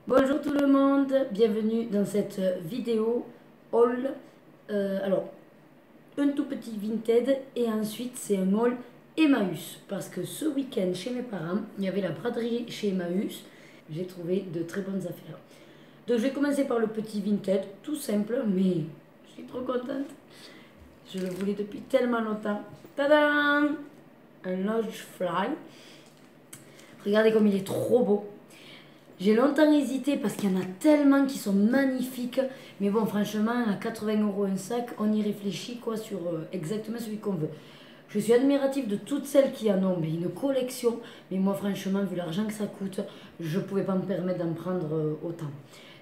Bonjour tout le monde, bienvenue dans cette vidéo haul. Alors, un tout petit Vinted et ensuite c'est un haul Emmaüs. Parce que ce week-end chez mes parents, il y avait la braderie chez Emmaüs. J'ai trouvé de très bonnes affaires. Donc je vais commencer par le petit Vinted, tout simple, mais je suis trop contente. Je le voulais depuis tellement longtemps. Tadam! Un Lodge Fly. Regardez comme il est trop beau. J'ai longtemps hésité parce qu'il y en a tellement qui sont magnifiques. Mais bon, franchement, à 80 € un sac, on y réfléchit quoi sur exactement celui qu'on veut. Je suis admirative de toutes celles qui en ont mais une collection. Mais moi, franchement, vu l'argent que ça coûte, je ne pouvais pas me permettre d'en prendre autant.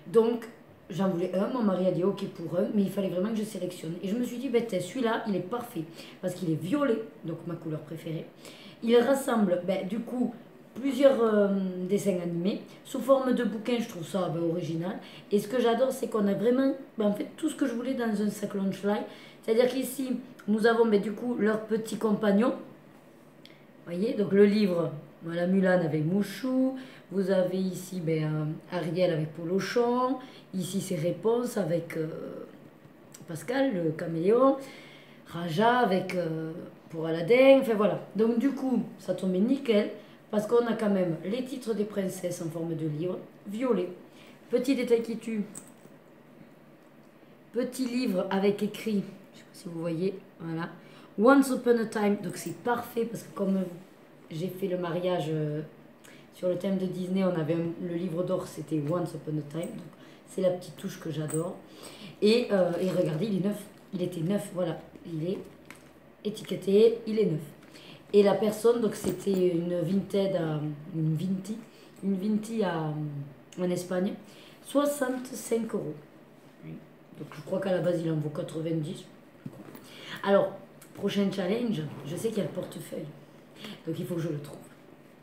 Donc, j'en voulais un. Mon mari a dit OK pour un. Mais il fallait vraiment que je sélectionne. Et je me suis dit, ben, celui-là, il est parfait. Parce qu'il est violet, donc ma couleur préférée. Il rassemble, ben, du coup, plusieurs dessins animés sous forme de bouquin. Je trouve ça original, et ce que j'adore c'est qu'on a vraiment en fait tout ce que je voulais dans un sac Loungefly, c'est à dire qu'ici nous avons du coup leurs petits compagnons, voyez, donc le livre, voilà, Mulan avec Mouchou, vous avez ici Ariel avec Polochon, ici c'est Réponse avec Pascal le caméléon, Raja avec pour Aladdin, enfin voilà. Donc du coup, ça tombait nickel parce qu'on a quand même les titres des princesses en forme de livre, violet. Petit détail qui tue. Petit livre avec écrit, je sais pas si vous voyez, voilà. Once Upon a Time, donc c'est parfait parce que comme j'ai fait le mariage sur le thème de Disney, on avait le livre d'or, c'était Once Upon a Time, donc c'est la petite touche que j'adore. Et regardez, il est neuf, il était neuf, voilà, il est étiqueté, il est neuf. Et la personne, donc c'était une Vinted, une Vinti en Espagne, 65 €. Donc je crois qu'à la base il en vaut 90. Alors, prochain challenge, je sais qu'il y a le portefeuille. Donc il faut que je le trouve.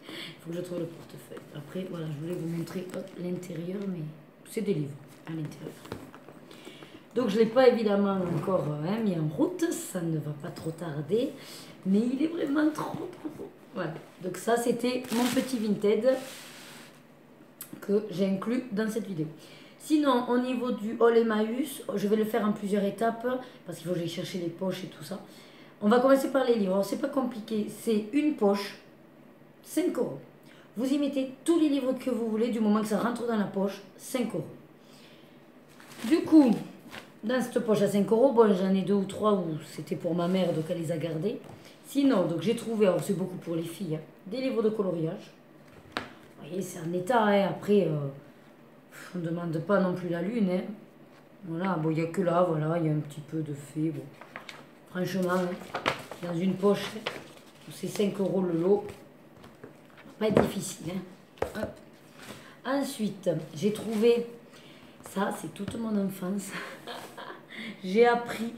Il faut que je trouve le portefeuille. Après, voilà, je voulais vous montrer l'intérieur, mais c'est des livres à l'intérieur. Donc je ne l'ai pas évidemment encore mis en route, ça ne va pas trop tarder, mais il est vraiment trop beau. Voilà, donc ça c'était mon petit Vinted que j'ai inclus dans cette vidéo. Sinon, au niveau du haul Emmaüs, je vais le faire en plusieurs étapes, parce qu'il faut que j'aille chercher les poches et tout ça. On va commencer par les livres, c'est pas compliqué, c'est une poche, 5 €. Vous y mettez tous les livres que vous voulez, du moment que ça rentre dans la poche, 5 €. Du coup, dans cette poche à 5 €, bon, j'en ai 2 ou 3 où c'était pour ma mère, donc elle les a gardés. Sinon, donc j'ai trouvé, alors c'est beaucoup pour les filles, hein, des livres de coloriage. Vous voyez, c'est en état, hein. Après, on ne demande pas non plus la lune. Hein. Voilà, bon, il n'y a que là, voilà, il y a un petit peu de fait. Bon. Franchement, hein, dans une poche, c'est 5 € le lot. Pas difficile. Hein. Hop. Ensuite, j'ai trouvé, ça c'est toute mon enfance. J'ai appris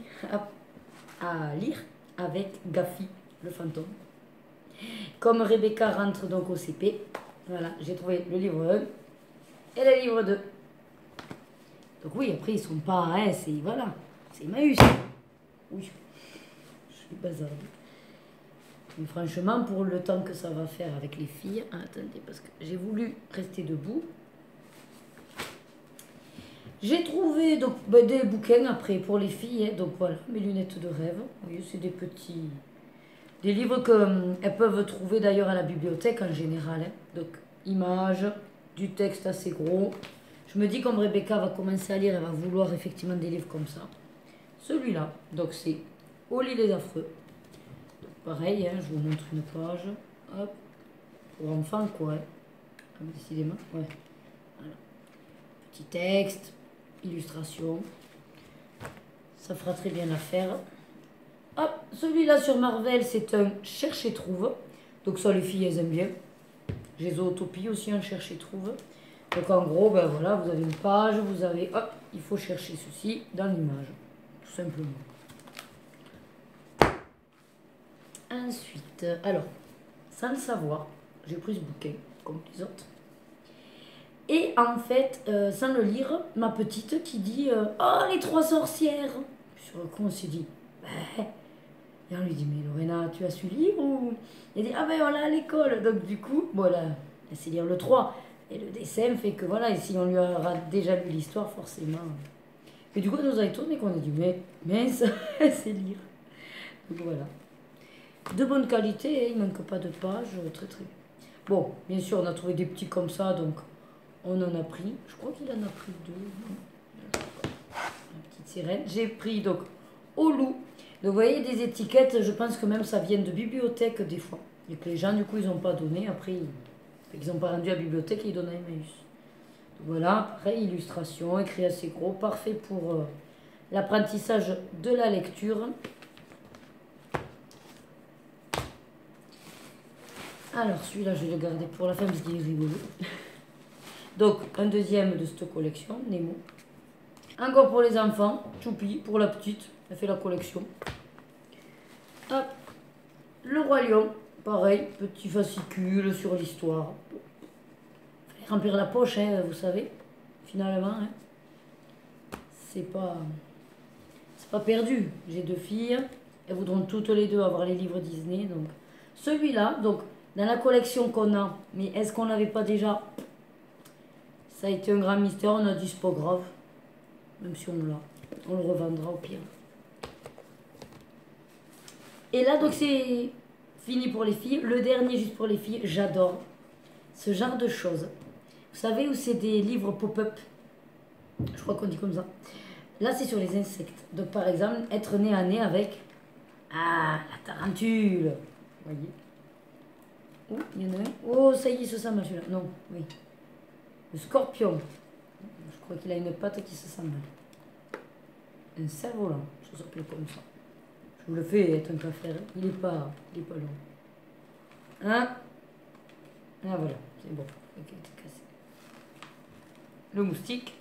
à lire avec Gaffy, le fantôme. Comme Rebecca rentre donc au CP, voilà, j'ai trouvé le livre 1 et le livre 2. Donc oui, après ils sont pas, hein, c'est, voilà, c'est Emmaüs. Oui, je suis bazardée. Mais franchement, pour le temps que ça va faire avec les filles, hein, attendez, parce que j'ai voulu rester debout. J'ai trouvé donc, des bouquins après pour les filles, hein, donc voilà, mes lunettes de rêve. Vous voyez, c'est des petits... Des livres qu'elles peuvent trouver d'ailleurs à la bibliothèque en général. Hein. Donc, images, du texte assez gros. Je me dis comme Rebecca va commencer à lire, elle va vouloir effectivement des livres comme ça. Celui-là, donc c'est Oli les affreux. Donc, pareil, hein, je vous montre une page. Hop, pour enfants quoi. Hein. Décidément, ouais. Voilà. Petit texte, illustration. Ça fera très bien l'affaire. Hop, celui-là sur Marvel, c'est un cherche et trouve. Donc ça, les filles, elles aiment bien. J'ai Zootopie aussi, un cherche et trouve. Donc en gros, ben voilà, vous avez une page, vous avez, hop, il faut chercher ceci dans l'image, tout simplement. Ensuite, alors, sans le savoir, j'ai pris ce bouquin, comme les autres. Et en fait, sans le lire, ma petite qui dit oh, les 3 sorcières. Sur le coup, on s'est dit ben. Et on lui dit mais Lorena, tu as su lire ou... Elle dit ah ben on l'a à l'école. Donc du coup, voilà, elle sait lire le 3. Et le dessin fait que voilà, et si on lui aura déjà lu l'histoire, forcément. Et du coup, elle nous a étonné qu'on a dit, mais mince, c'est lire. Donc voilà. De bonne qualité, il ne manque pas de pages, très très bien. Bon, bien sûr, on a trouvé des petits comme ça, donc on en a pris. Je crois qu'il en a pris 2. La petite sirène. J'ai pris donc au loup. Donc vous voyez des étiquettes, je pense que même ça vient de bibliothèque des fois. Et que les gens, du coup, ils n'ont pas donné. Après, ils n'ont pas rendu à la bibliothèque et ils donnent à Emmaüs. Donc voilà, pareil, illustration, écrit assez gros, parfait pour l'apprentissage de la lecture. Alors celui-là, je vais le garder pour la fin parce qu'il est rigolo. Donc, un deuxième de cette collection, Nemo. Encore pour les enfants, Choupi, pour la petite, elle fait la collection. Hop, le Roi Lion, pareil, petit fascicule sur l'histoire. Fallait remplir la poche, hein, vous savez, finalement. Hein. C'est pas perdu. J'ai 2 filles, elles voudront toutes les 2 avoir les livres Disney. Donc, celui-là, donc, dans la collection qu'on a, mais est-ce qu'on l'avait pas déjà? Ça a été un grand mystère, on a dit c'est pas grave. Même si on l'a, on le revendra au pire. Et là, donc c'est fini pour les filles. Le dernier, juste pour les filles, j'adore ce genre de choses. Vous savez où c'est des livres pop-up? Je crois qu'on dit comme ça. Là, c'est sur les insectes. Donc, par exemple, être nez à nez avec... Ah, la tarentule. Vous voyez? Oh, il y en a un. Oh, ça y est, il se sent mal celui-là. Non, oui. Le scorpion. Je crois qu'il a une patte qui se sent mal. Un cerf-volant. Ça s'appelle comme ça. Je vous le fais, tant qu'à faire. Il est pas long. Hein? Ah, voilà. C'est bon. Ok, c'est cassé. Le moustique.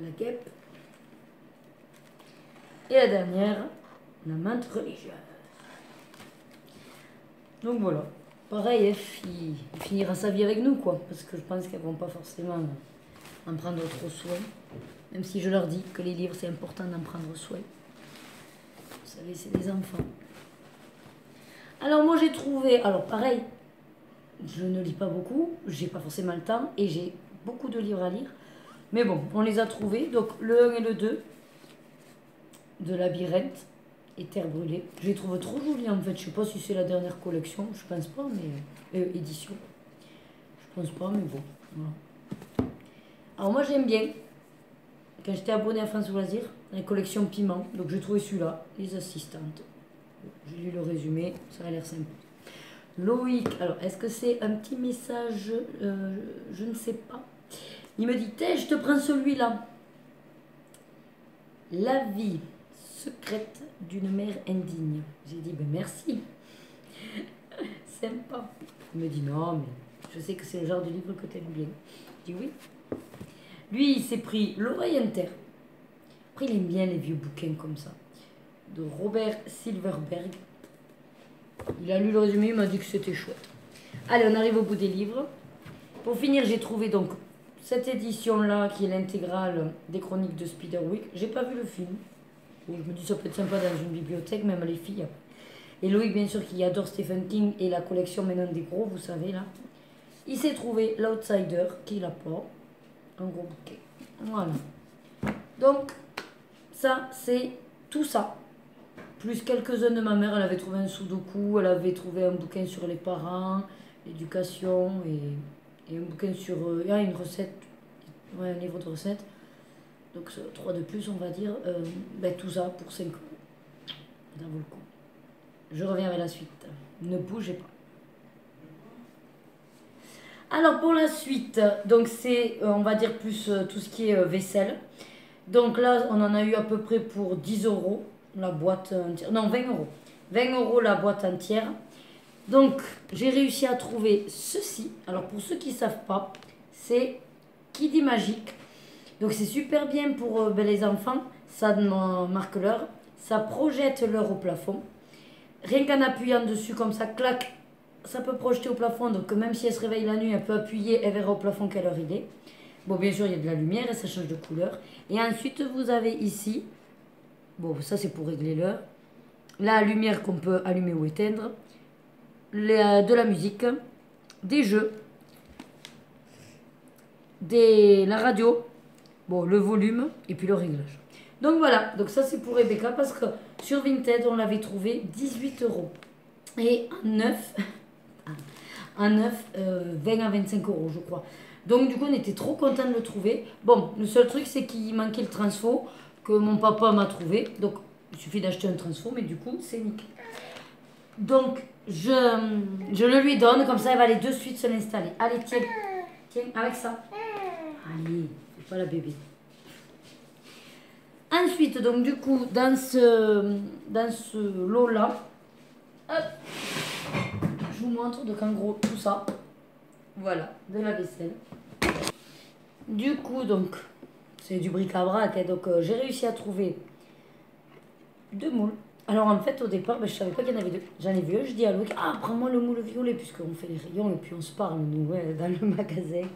La guêpe. Et la dernière, la menthe religieuse. Donc voilà. Pareil, il finira sa vie avec nous, quoi. Parce que je pense qu'elles vont pas forcément en prendre trop soin. Même si je leur dis que les livres, c'est important d'en prendre soin. Vous savez, c'est des enfants. Alors moi, j'ai trouvé... Alors pareil, je ne lis pas beaucoup. J'ai pas forcément le temps. Et j'ai beaucoup de livres à lire. Mais bon, on les a trouvés. Donc le 1 et le 2 de Labyrinthe et Terre brûlée. Je les trouve trop jolis en fait. Je sais pas si c'est la dernière collection. Je pense pas, mais... édition. Je pense pas, mais bon. Voilà. Alors moi, j'aime bien. Quand j'étais abonnée à France Loisirs, la collection Piment. Donc j'ai trouvé celui-là, Les Assistantes. J'ai lu le résumé, ça a l'air sympa. Loïc, alors est-ce que c'est un petit message? Je ne sais pas. Il me dit, je te prends celui-là. La vie secrète d'une mère indigne. J'ai dit, ben merci. Sympa. Il me dit, non, mais je sais que c'est le genre de livre que tu aimes bien. Je dis oui. Lui, il s'est pris L'Oreille Inter. Après, il aime bien les vieux bouquins comme ça. De Robert Silverberg. Il a lu le résumé, il m'a dit que c'était chouette. Allez, on arrive au bout des livres. Pour finir, j'ai trouvé donc cette édition-là, qui est l'intégrale des chroniques de Spiderwick. J'ai pas vu le film. Je me dis ça peut être sympa dans une bibliothèque, même les filles. Et Loïc, bien sûr, qui adore Stephen King et la collection maintenant des gros, vous savez, là. Il s'est trouvé L'Outsider, qui l'a pas. Un gros bouquet. Voilà. Donc, ça, c'est tout ça. Plus quelques-uns de ma mère. Elle avait trouvé un sudoku, elle avait trouvé un bouquin sur les parents, l'éducation, et un bouquin sur une recette, ouais, un livre de recettes. Donc, 3 de plus, on va dire. Ben, tout ça pour 5 euros. Ça vaut le coup. Je reviens avec la suite. Ne bougez pas. Alors pour la suite, donc c'est, on va dire plus tout ce qui est vaisselle. Donc là, on en a eu à peu près pour 10 euros la boîte entière. Non, 20 euros. 20 euros la boîte entière. Donc j'ai réussi à trouver ceci. Alors pour ceux qui ne savent pas, c'est Kiddy Magique. Donc c'est super bien pour les enfants. Ça marque l'heure. Ça projette l'heure au plafond. Rien qu'en appuyant dessus comme ça, clac. Ça peut projeter au plafond, donc même si elle se réveille la nuit, elle peut appuyer, elle verra au plafond quelle heure il est. Bon, bien sûr, il y a de la lumière et ça change de couleur. Et ensuite, vous avez ici, bon, ça c'est pour régler l'heure, la lumière qu'on peut allumer ou éteindre, de la musique, des jeux, la radio, bon, le volume et puis le réglage. Donc voilà, donc ça c'est pour Rebecca parce que sur Vinted on l'avait trouvé 18 euros. Et un neuf 20 à 25 euros je crois. Donc du coup on était trop contents de le trouver. Bon, le seul truc c'est qu'il manquait le transfo que mon papa m'a trouvé. Donc il suffit d'acheter un transfo mais du coup c'est nickel. Donc je le lui donne, comme ça elle va aller de suite se l'installer. Allez tiens, tiens avec ça. Allez, fais pas la bébé. Ensuite, donc du coup, dans ce lot-là, hop, je vous montre, donc en gros, tout ça, voilà, de la vaisselle. Du coup, donc, c'est du bric-à-brac, hein, donc j'ai réussi à trouver 2 moules. Alors en fait, au départ, je savais pas qu'il y en avait 2. J'en ai vu un, je dis à Loïc, ah, prends-moi le moule violet, puisqu'on fait les rayons et puis on se parle, nous, ouais, dans le magasin.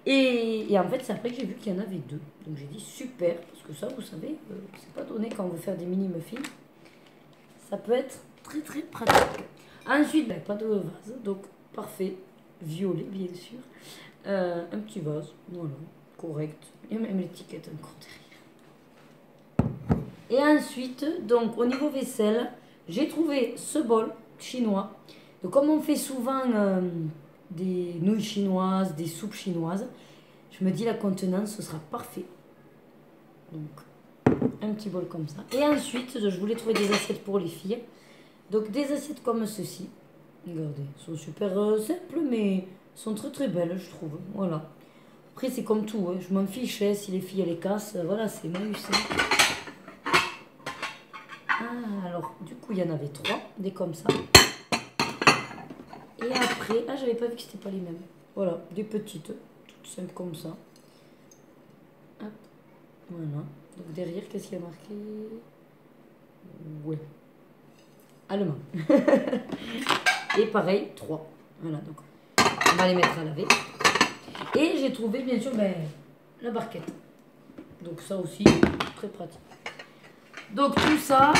Et en fait, c'est après que j'ai vu qu'il y en avait 2. Donc j'ai dit super, parce que ça, vous savez, c'est pas donné quand on veut faire des mini muffins. Ça peut être très très pratique. Ensuite, pas de vase, donc parfait. Violet, bien sûr. Un petit vase, voilà, correct. Il y a même l'étiquette encore derrière. Et ensuite, donc au niveau vaisselle, j'ai trouvé ce bol chinois. Donc comme on fait souvent des nouilles chinoises, des soupes chinoises, je me dis la contenance, ce sera parfait. Donc, un petit bol comme ça. Et ensuite, je voulais trouver des assiettes pour les filles. Donc, des assiettes comme ceci. Regardez, elles sont super simples, mais sont très très belles, je trouve. Voilà. Après, c'est comme tout, hein. Je m'en fiche si les filles les cassent. Voilà, c'est Maüs. Ah, alors, du coup, il y en avait 3, des comme ça. Et après, ah, j'avais pas vu que c'était pas les mêmes. Voilà, des petites, toutes simples comme ça. Hop, voilà. Donc derrière, qu'est-ce qu'il y a marqué? Ouais. Allemand. Et pareil, 3. Voilà, donc on va les mettre à laver. Et j'ai trouvé, bien sûr, la barquette. Donc ça aussi, très pratique. Donc tout ça,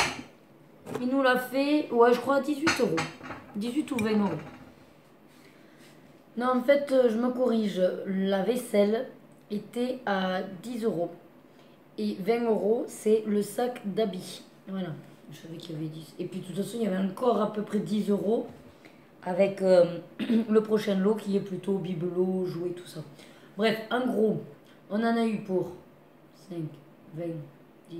il nous l'a fait, ouais, je crois à 18 euros. 18 ou 20 euros. Non, en fait, je me corrige. La vaisselle était à 10 euros. Et 20 euros, c'est le sac d'habits. Voilà, je savais qu'il y avait 10. Et puis, de toute façon, il y avait encore à peu près 10 euros avec le prochain lot qui est plutôt bibelot, jouets, tout ça. Bref, en gros, on en a eu pour 5, 20, 10,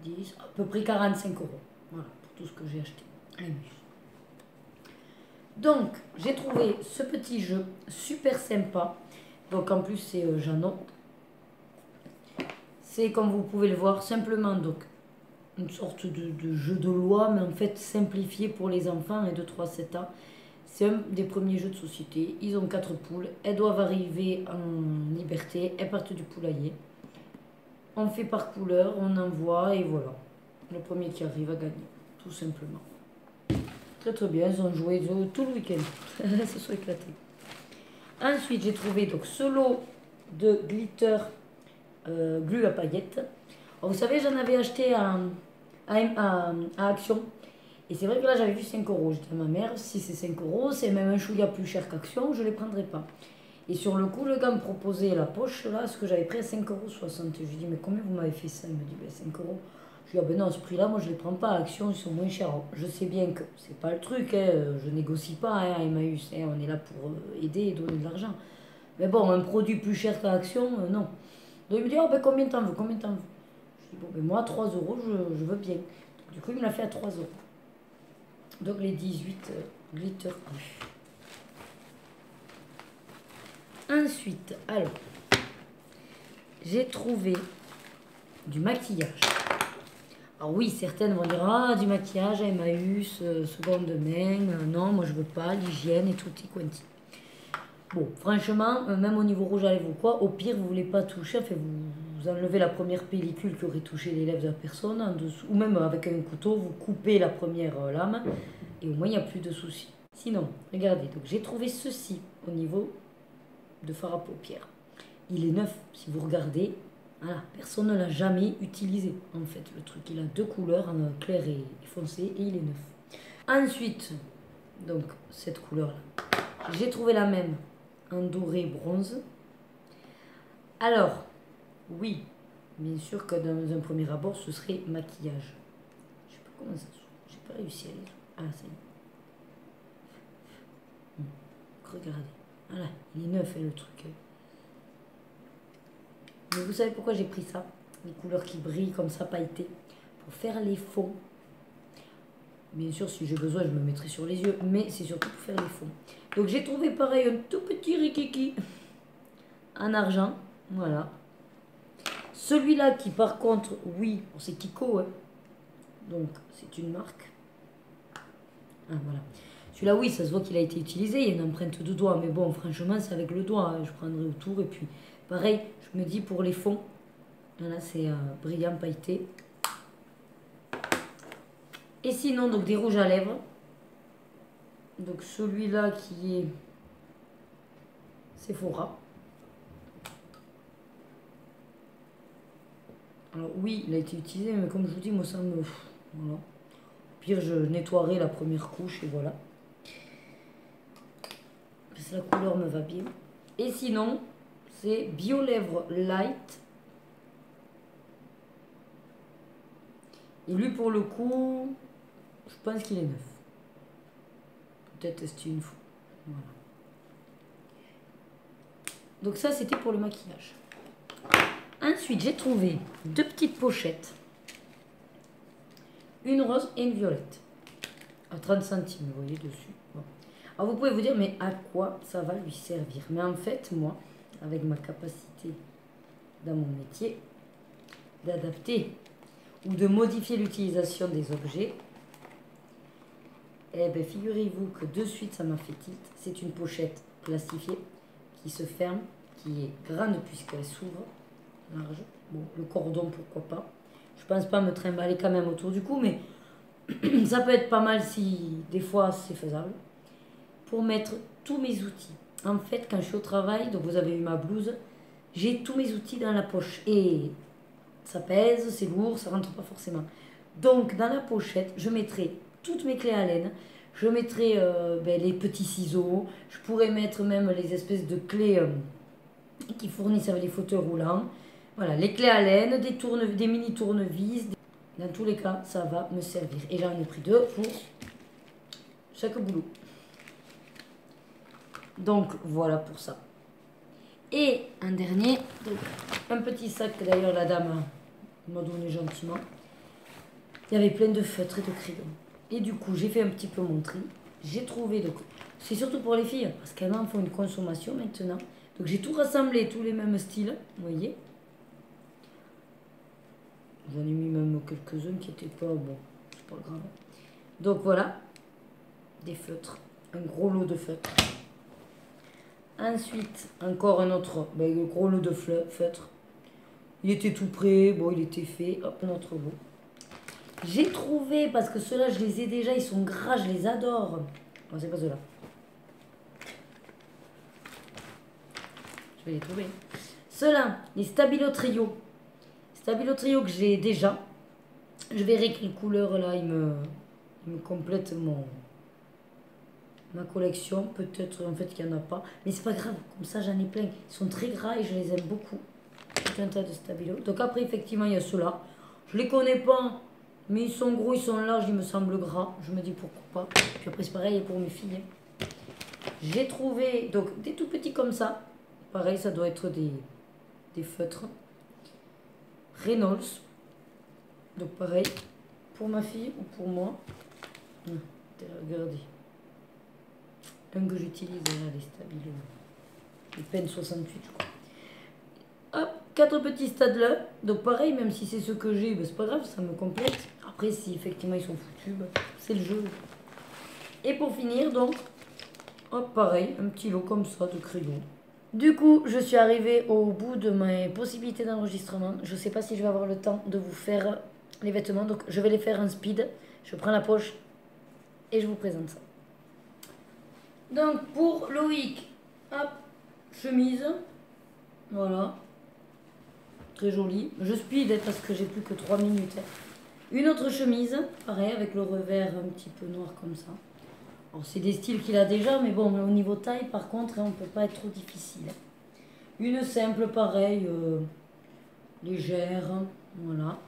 10, à peu près 45 euros. Voilà, pour tout ce que j'ai acheté. Donc, j'ai trouvé ce petit jeu super sympa. Donc, en plus, c'est Jeannot. C'est, comme vous pouvez le voir, simplement donc une sorte de jeu de loi, mais en fait simplifié pour les enfants et de 3-7 ans. C'est un des premiers jeux de société. Ils ont 4 poules. Elles doivent arriver en liberté. Elles partent du poulailler. On fait par couleur, on envoie et voilà. Le premier qui arrive à gagner, tout simplement. Très très bien, ils ont joué tout le week-end. Ils se sont éclatés. Ensuite, j'ai trouvé donc ce lot de glitter glue à paillettes. Alors, vous savez, j'en avais acheté à Action. Et c'est vrai que là, j'avais vu 5 euros. J'ai dit à ma mère, si c'est 5 euros, c'est même un chouïa plus cher qu'Action, je ne les prendrai pas. Et sur le coup, le gars me proposait la poche, là, ce que j'avais pris à 5,60 euros. Je lui dis, mais combien vous m'avez fait ça? Il me dit, 5 euros. Je lui dis, ah ben non, à ce prix-là, moi, je ne les prends pas à Action, ils sont moins chers. Alors, je sais bien que c'est pas le truc, hein, je négocie pas hein, à Emmaüs, hein, on est là pour aider et donner de l'argent. Mais bon, un produit plus cher qu'à Action, non. Donc il me dit, oh, ben combien t'en veux, combien t'en veux? Je dis, bon, ben moi, 3 euros, je veux bien. Donc, du coup, il me l'a fait à 3 euros. Donc les 18 glitter glue. Ensuite, alors, j'ai trouvé du maquillage. Alors oui, certaines vont dire, ah, du maquillage à Emmaüs, seconde main. Non, moi je veux pas, l'hygiène et tout est quanti. Bon, franchement, même au niveau rouge à lèvres ou quoi, au pire, vous voulez pas toucher, enfin, vous enlevez la première pellicule qui aurait touché les lèvres de la personne, en dessous, ou même avec un couteau, vous coupez la première lame, et au moins, il n'y a plus de soucis. Sinon, regardez, donc j'ai trouvé ceci au niveau de fard à paupières. Il est neuf, si vous regardez, voilà, personne ne l'a jamais utilisé, en fait, le truc. Il a 2 couleurs, un clair et foncé, et il est neuf. Ensuite, donc, cette couleur-là. J'ai trouvé la même en doré bronze. Alors, oui, bien sûr que dans un premier abord, ce serait maquillage. Je sais pas comment ça se... J'ai pas réussi à lire. Ah, ça y est. Regardez. Voilà, il est neuf le truc. Mais vous savez pourquoi j'ai pris ça? Les couleurs qui brillent comme ça, pailletées. Pour faire les fonds. Bien sûr, si j'ai besoin, je me mettrai sur les yeux. Mais c'est surtout pour faire les fonds. Donc j'ai trouvé pareil un tout petit rikiki. En argent. Voilà. Celui-là qui par contre, oui, c'est Kiko. Hein. Donc c'est une marque. Ah voilà. Celui-là, oui, ça se voit qu'il a été utilisé. Il y a une empreinte de doigt. Mais bon, franchement, c'est avec le doigt. Hein. Je prendrai autour. Et puis, pareil, je me dis pour les fonds. Là, c'est brillant pailleté. Et sinon, donc des rouges à lèvres. Donc celui-là qui est Sephora. Alors oui, il a été utilisé, mais comme je vous dis, moi ça me... Voilà. Pire, je nettoierai la première couche et voilà. Parce que la couleur me va bien. Et sinon, c'est Bio Lèvres Light. Et lui, pour le coup, je pense qu'il est neuf. Peut-être tester une fois. Voilà. Donc ça, c'était pour le maquillage. Ensuite, j'ai trouvé deux petites pochettes. Une rose et une violette. À 30 centimes, vous voyez dessus. Bon. Alors vous pouvez vous dire, mais à quoi ça va lui servir? Mais en fait, moi, avec ma capacité dans mon métier d'adapter ou de modifier l'utilisation des objets, eh bien, figurez-vous que de suite, ça m'a fait tilt. C'est une pochette plastifiée qui se ferme, qui est grande puisqu'elle s'ouvre, large. Bon, le cordon, pourquoi pas. Je pense pas me trimballer quand même autour du cou, mais ça peut être pas mal si des fois c'est faisable. Pour mettre tous mes outils. En fait, quand je suis au travail, donc vous avez vu ma blouse, j'ai tous mes outils dans la poche. Et ça pèse, c'est lourd, ça rentre pas forcément. Donc, dans la pochette, je mettrai toutes mes clés à laine. Je mettrai les petits ciseaux. Je pourrais mettre même les espèces de clés qui fournissent avec les fauteuils roulants. Voilà, les clés à laine, des mini tournevis. Dans tous les cas, ça va me servir. Et j'en ai pris deux pour chaque boulot. Donc, voilà pour ça. Et un dernier, donc, un petit sac que d'ailleurs la dame m'a donné gentiment. Il y avait plein de feutres et de crayons. Et du coup, j'ai fait un petit peu mon tri. J'ai trouvé, donc, c'est surtout pour les filles, parce qu'elles en font une consommation maintenant. Donc j'ai tout rassemblé, tous les mêmes styles, vous voyez. J'en ai mis même quelques-uns qui n'étaient pas, bon, c'est pas grave. Donc voilà, des feutres, un gros lot de feutres. Ensuite, encore un autre, un gros lot de feutres. Il était tout prêt, bon, il était fait, hop, un autre lot. J'ai trouvé, parce que ceux-là, je les ai déjà, ils sont gras, je les adore. Bon, c'est pas ceux-là. Je vais les trouver. Ceux-là, les Stabilo Trio. Stabilo Trio que j'ai déjà. Je verrai quelle couleur là, il me complète ma collection. Peut-être en fait qu'il n'y en a pas. Mais c'est pas grave, comme ça j'en ai plein. Ils sont très gras et je les aime beaucoup. Tout un tas de Stabilo. Donc après, effectivement, il y a ceux-là. Je les connais pas, mais ils sont gros, ils sont larges, ils me semblent gras. Je me dis pourquoi pas. Puis après, c'est pareil pour mes filles. J'ai trouvé donc des tout petits comme ça. Pareil, ça doit être des feutres. Reynolds. Donc pareil, pour ma fille ou pour moi. Regardez. Un que j'utilise là, les Stabilo. Les peines 68, je crois. Hop, 4 petits Stadler. Donc pareil, même si c'est ce que j'ai, ben c'est pas grave, ça me complète. Après, si effectivement ils sont foutus, ben, c'est le jeu. Et pour finir, donc, hop, pareil, un petit lot comme ça de crayons. Du coup, je suis arrivée au bout de mes possibilités d'enregistrement. Je ne sais pas si je vais avoir le temps de vous faire les vêtements. Donc, je vais les faire en speed. Je prends la poche et je vous présente ça. Donc, pour Loïc, hop, chemise. Voilà. Très jolie. Je speed parce que j'ai plus que 3 minutes. Une autre chemise, pareil, avec le revers un petit peu noir comme ça. Alors, c'est des styles qu'il a déjà, mais bon, au niveau taille, par contre, on ne peut pas être trop difficile. Une simple, pareil, légère, voilà,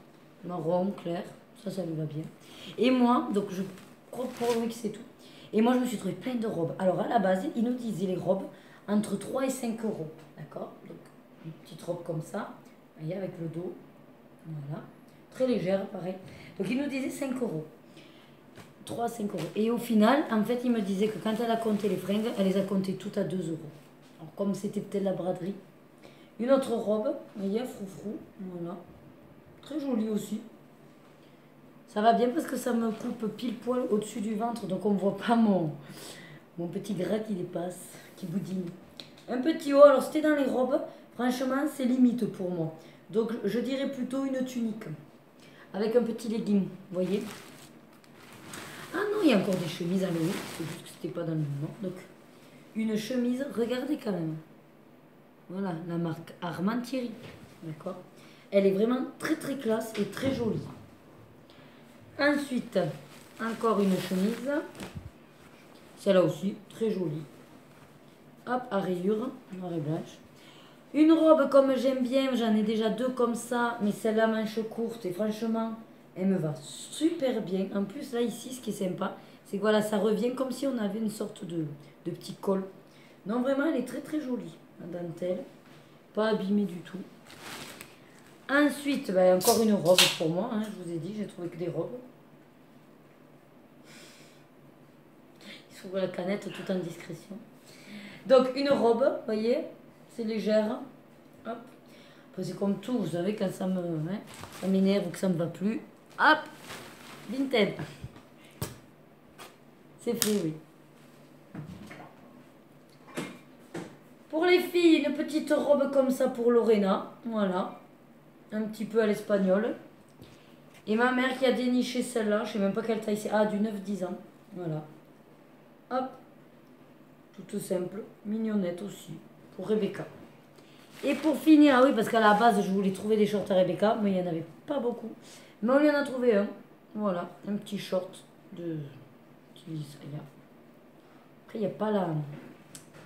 marron, clair, ça lui va bien. Et moi, donc je crois pour lui que c'est tout. Et moi, je me suis trouvé plein de robes. Alors, à la base, il nous disait les robes entre 3 et 5 euros, d'accord? Donc, une petite robe comme ça, vous voyez, avec le dos, voilà, très légère, pareil. Donc, il nous disait 5 euros. 3 à 5 euros. Et au final, en fait, il me disait que quand elle a compté les fringues, elle les a comptées toutes à 2 euros. Alors, comme c'était peut-être la braderie. Une autre robe, vous voyez, froufrou, voilà. Très jolie aussi. Ça va bien parce que ça me coupe pile poil au-dessus du ventre, donc on ne voit pas mon petit gras qui dépasse, qui boudine. Un petit haut, alors c'était dans les robes, franchement, c'est limite pour moi. Donc, je dirais plutôt une tunique, avec un petit legging, vous voyez. Ah non, il y a encore des chemises à l'eau, c'est juste que c'était pas dans le moment. Donc, une chemise, regardez quand même. Voilà, la marque Armand Thierry, d'accord. Elle est vraiment très très classe et très jolie. Ensuite, encore une chemise. Celle-là aussi, très jolie. Hop, à rayures, noir et blanche. Une robe comme j'aime bien, j'en ai déjà deux comme ça, mais celle-là manche courte et franchement, elle me va super bien. En plus, là, ici, ce qui est sympa, c'est que voilà, ça revient comme si on avait une sorte de petit col. Non, vraiment, elle est très très jolie, la dentelle. Pas abîmée du tout. Ensuite, ben, encore une robe pour moi, hein, je vous ai dit, j'ai trouvé que des robes. Il s'ouvre la canette tout en discrétion. Donc, une robe, vous voyez, c'est légère. Hop. Après, c'est comme tout, vous savez, quand ça m'énerve ou que ça ne me va plus. Hop, Vinted. C'est fait, oui. Pour les filles, une petite robe comme ça pour Lorena. Voilà. Un petit peu à l'espagnol. Et ma mère qui a déniché celle-là, je ne sais même pas quelle taille c'est. Ah, du 9-10 ans. Voilà. Hop. Toute simple. Mignonnette aussi. Pour Rebecca. Et pour finir, ah oui, parce qu'à la base, je voulais trouver des shorts à Rebecca, mais il n'y en avait pas beaucoup. Mais on lui en a trouvé un. Voilà. Un petit short de... Après, il n'y a pas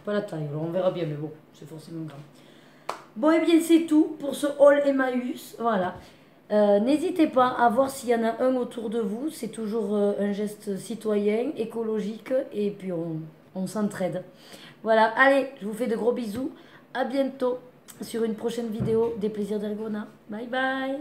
la taille. Alors, on verra bien, mais bon, c'est forcément grand. Bon, et bien, c'est tout pour ce haul Emmaüs. Voilà. N'hésitez pas à voir s'il y en a un autour de vous. C'est toujours un geste citoyen, écologique, et puis on s'entraide. Voilà, allez, je vous fais de gros bisous. À bientôt sur une prochaine vidéo des plaisirs d'Ergona. Bye bye.